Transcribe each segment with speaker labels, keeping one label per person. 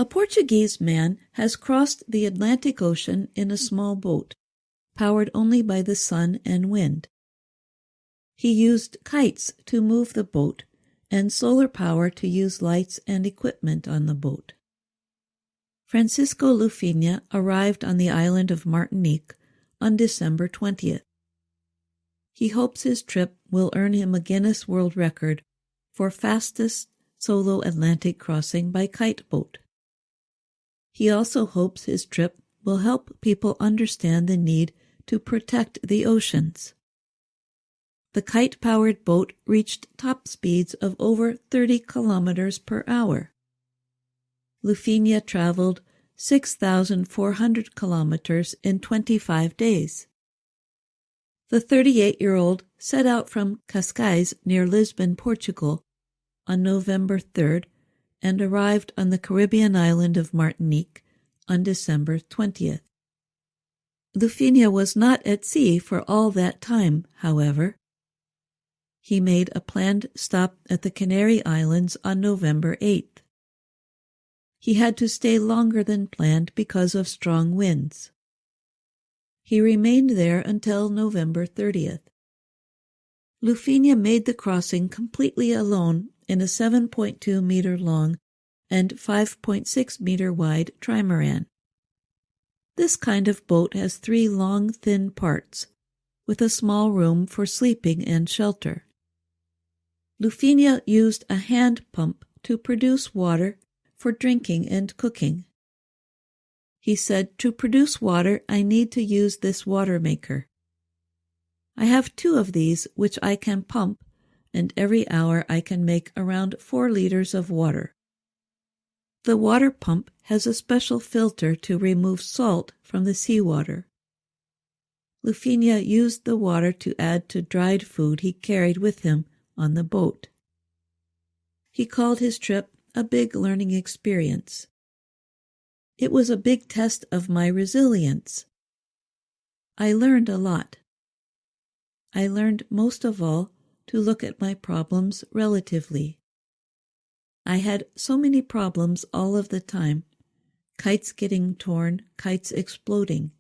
Speaker 1: A Portuguese man has crossed the Atlantic Ocean in a small boat, powered only by the sun and wind. He used kites to move the boat and solar power to use lights and equipment on the boat. Francisco Lufinha arrived on the island of Martinique on December 20th. He hopes his trip will earn him a Guinness World Record for fastest solo Atlantic crossing by kite boat. He also hopes his trip will help people understand the need to protect the oceans. The kite-powered boat reached top speeds of over 30 kilometers per hour. Lufinha traveled 6,400 kilometers in 25 days. The 38-year-old set out from Cascais near Lisbon, Portugal, on November 3rd and arrived on the Caribbean island of Martinique on December 20th. Lufinha was not at sea for all that time, however. He made a planned stop at the Canary Islands on November 8th. He had to stay longer than planned because of strong winds. He remained there until November 30th. Lufinha made the crossing completely alone in a 7.2-meter long and 5.6-meter wide trimaran. This kind of boat has 3 long, thin parts, with a small room for sleeping and shelter. Lufinha used a hand pump to produce water for drinking and cooking. He said, "To produce water, I need to use this water maker. I have 2 of these which I can pump, and every hour I can make around 4 liters of water. The water pump has a special filter to remove salt from the seawater." Lufinha used the water to add to dried food he carried with him on the boat. He called his trip a big learning experience. It was a big test of my resilience. I learned a lot. I learned most of all to look at my problems relatively. I had so many problems all of the time, kites getting torn, kites exploding,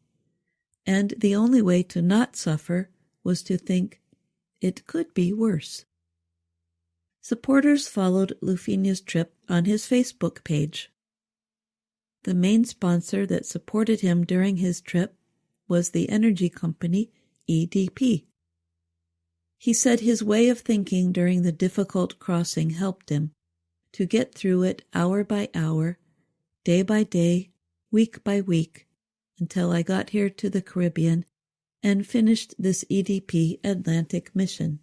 Speaker 1: and the only way to not suffer was to think, it could be worse. Supporters followed Lufinha's trip on his Facebook page. The main sponsor that supported him during his trip was the energy company EDP. He said his way of thinking during the difficult crossing helped him to get through it hour by hour, day by day, week by week, until I got here to the Caribbean and finished this EDP Atlantic mission.